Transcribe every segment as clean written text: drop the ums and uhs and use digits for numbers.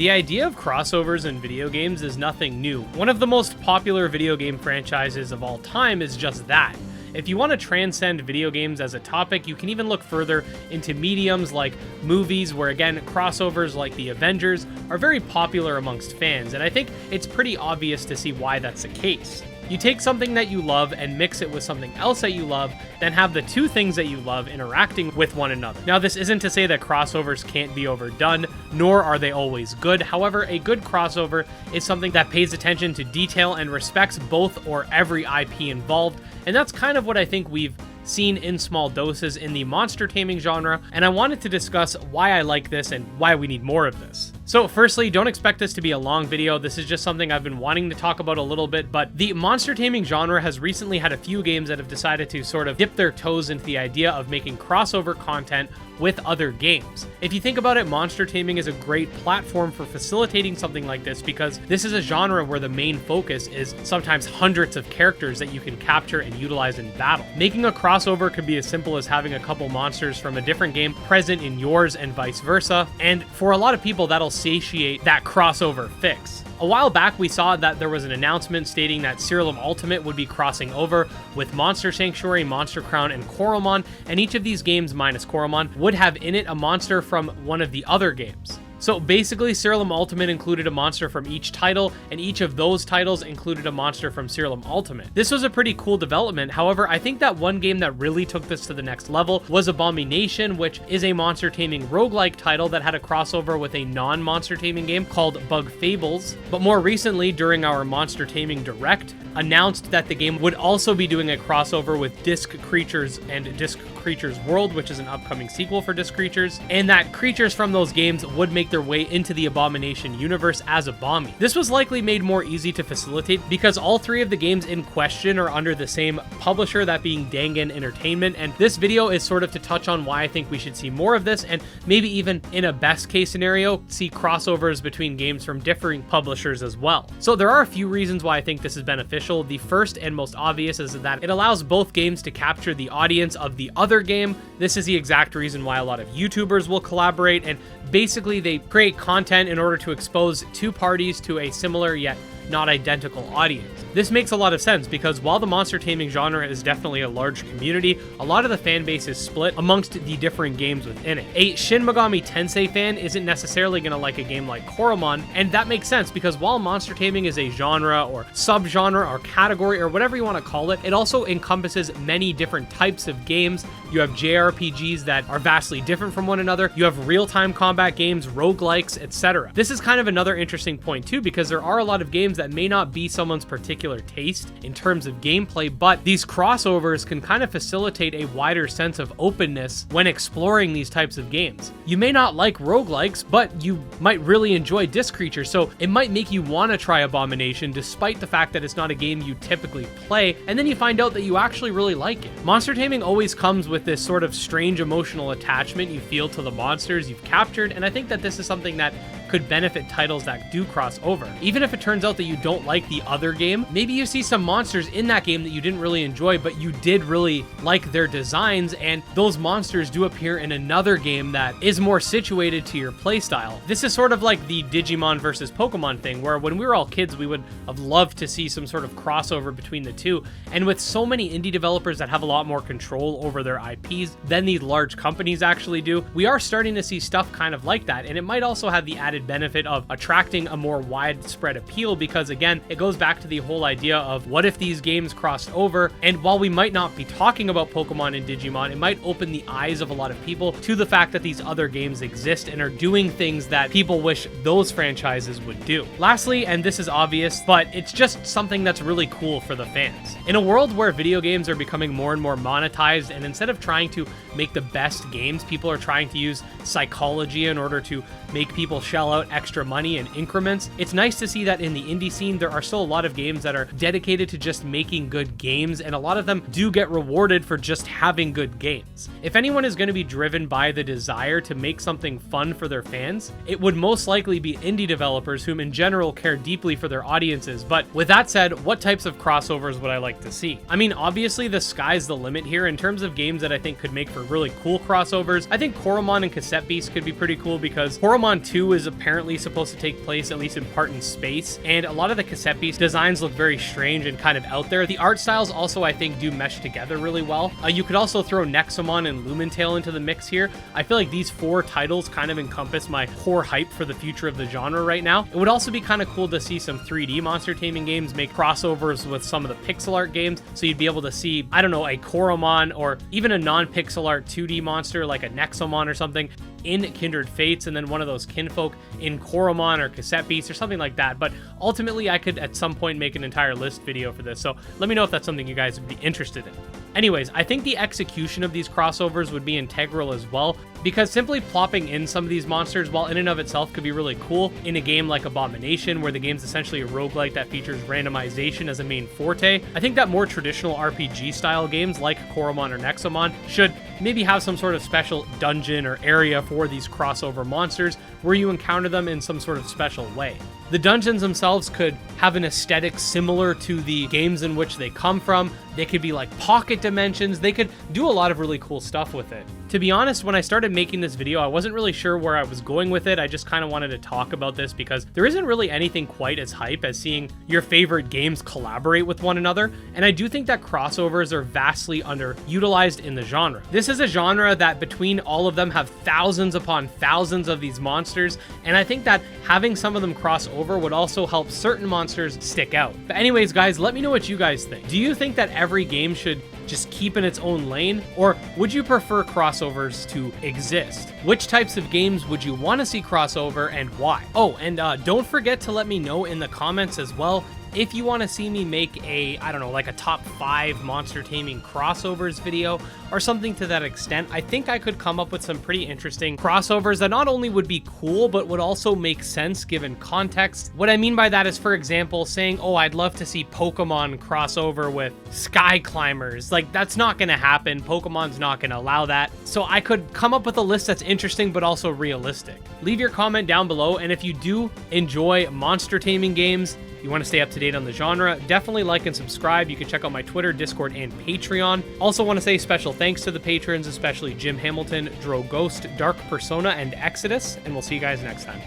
The idea of crossovers in video games is nothing new. One of the most popular video game franchises of all time is just that. If you want to transcend video games as a topic, you can even look further into mediums like movies, where again, crossovers like the Avengers are very popular amongst fans, and I think it's pretty obvious to see why that's the case. You take something that you love and mix it with something else that you love, then have the two things that you love interacting with one another. Now, this isn't to say that crossovers can't be overdone, nor are they always good. However, a good crossover is something that pays attention to detail and respects both or every IP involved, and that's kind of what I think we've seen in small doses in the monster taming genre, and I wanted to discuss why I like this and why we need more of this. So firstly, don't expect this to be a long video. This is just something I've been wanting to talk about a little bit, but the monster taming genre has recently had a few games that have decided to sort of dip their toes into the idea of making crossover content with other games. If you think about it, monster taming is a great platform for facilitating something like this, because this is a genre where the main focus is sometimes hundreds of characters that you can capture and utilize in battle. Making a crossover could be as simple as having a couple monsters from a different game present in yours and vice versa, and for a lot of people that'll satiate that crossover fix. A while back, we saw that there was an announcement stating that Siralim Ultimate would be crossing over with Monster Sanctuary, Monster Crown, and Coromon, and each of these games, minus Coromon, would have in it a monster from one of the other games. So basically, Siralim Ultimate included a monster from each title, and each of those titles included a monster from Siralim Ultimate. This was a pretty cool development. However, I think that one game that really took this to the next level was Abomi Nation, which is a monster taming roguelike title that had a crossover with a non-monster taming game called Bug Fables. But more recently, during our Monster Taming Direct, announced that the game would also be doing a crossover with Disc Creatures and Disc Creatures World, which is an upcoming sequel for Disc Creatures, and that creatures from those games would make their way into the Abomi Nation universe as Abomi. This was likely made more easy to facilitate because all three of the games in question are under the same publisher, that being Dangan Entertainment, and this video is sort of to touch on why I think we should see more of this, and maybe even in a best case scenario, see crossovers between games from differing publishers as well. So there are a few reasons why I think this is beneficial. The first and most obvious is that it allows both games to capture the audience of the other game. This is the exact reason why a lot of YouTubers will collaborate, and basically they create content in order to expose two parties to a similar yet not identical audience. This makes a lot of sense because while the monster taming genre is definitely a large community, a lot of the fan base is split amongst the different games within it. A Shin Megami Tensei fan isn't necessarily going to like a game like Coromon, and that makes sense because while monster taming is a genre or subgenre or category or whatever you want to call it, it also encompasses many different types of games. You have JRPGs that are vastly different from one another. You have real-time combat games, roguelikes, etc. This is kind of another interesting point too, because there are a lot of games that may not be someone's particular taste in terms of gameplay, but these crossovers can kind of facilitate a wider sense of openness when exploring these types of games. You may not like roguelikes, but you might really enjoy Disc Creatures, so it might make you want to try Abomi Nation despite the fact that it's not a game you typically play, and then you find out that you actually really like it. Monster taming always comes with this sort of strange emotional attachment you feel to the monsters you've captured, and I think that this is something that could benefit titles that do cross over. Even if it turns out that you don't like the other game, maybe you see some monsters in that game that you didn't really enjoy, but you did really like their designs, and those monsters do appear in another game that is more situated to your playstyle. This is sort of like the Digimon versus Pokemon thing, where when we were all kids, we would have loved to see some sort of crossover between the two, and with so many indie developers that have a lot more control over their IPs than these large companies actually do, we are starting to see stuff kind of like that, and it might also have the added benefit of attracting a more widespread appeal, because again, it goes back to the whole idea of what if these games crossed over, and while we might not be talking about Pokemon and Digimon, it might open the eyes of a lot of people to the fact that these other games exist and are doing things that people wish those franchises would do. Lastly, and this is obvious, but it's just something that's really cool for the fans. In a world where video games are becoming more and more monetized, and instead of trying to make the best games, people are trying to use psychology in order to make people shell out extra money in increments, it's nice to see that in the indie scene, there are still a lot of games that are dedicated to just making good games, and a lot of them do get rewarded for just having good games. If anyone is going to be driven by the desire to make something fun for their fans, it would most likely be indie developers whom in general care deeply for their audiences. But with that said, what types of crossovers would I like to see? I mean, obviously the sky's the limit here in terms of games that I think could make for really cool crossovers. I think Coromon and Cassette Beast could be pretty cool because Coromon 2 is apparently supposed to take place, at least in part, in space, and a lot of the cassette piece designs look very strange and kind of out there. The art styles also, I think, do mesh together really well. You could also throw Nexomon and Lumentale into the mix here. I feel like these 4 titles kind of encompass my core hype for the future of the genre right now. It would also be kind of cool to see some 3D monster taming games make crossovers with some of the pixel art games, so you'd be able to see, I don't know, a Coromon or even a non-pixel art 2D monster like a Nexomon or something in Kindred Fates, and then one of those kinfolk in Coromon or Cassette Beast or something like that. But ultimately, I could at some point make an entire list video for this, so let me know if that's something you guys would be interested in. Anyways, I think the execution of these crossovers would be integral as well, because simply plopping in some of these monsters, while in and of itself could be really cool in a game like Abomi Nation, where the game's essentially a roguelike that features randomization as a main forte, I think that more traditional RPG style games like Coromon or Nexomon should maybe have some sort of special dungeon or area for these crossover monsters where you encounter them in some sort of special way. The dungeons themselves could have an aesthetic similar to the games in which they come from. They could be like pocket dimensions. They could do a lot of really cool stuff with it. To be honest, when I started making this video, I wasn't really sure where I was going with it. I just kind of wanted to talk about this because there isn't really anything quite as hype as seeing your favorite games collaborate with one another. And I do think that crossovers are vastly underutilized in the genre. This is a genre that between all of them have thousands upon thousands of these monsters. And I think that having some of them cross over would also help certain monsters stick out. But anyways, guys, let me know what you guys think. Do you think that every game should just keep in its own lane, or would you prefer crossovers to exist? Which types of games would you want to see crossover and why? Oh, and don't forget to let me know in the comments as well if you want to see me make a, I don't know, like a top 5 monster taming crossovers video or something to that extent. I think I could come up with some pretty interesting crossovers that not only would be cool, but would also make sense given context. What I mean by that is, for example, saying, oh, I'd love to see Pokemon crossover with Sky Climbers. Like, that's not going to happen. Pokemon's not going to allow that. So I could come up with a list that's interesting, but also realistic. Leave your comment down below, and if you do enjoy monster taming games, you want to stay up to date on the genre, definitely like and subscribe. You can check out my Twitter, Discord, and Patreon. Also want to say special thanks to the patrons, especially Jim Hamilton, Dro Ghost, Dark Persona, and Exodus, and we'll see you guys next time.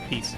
Peace.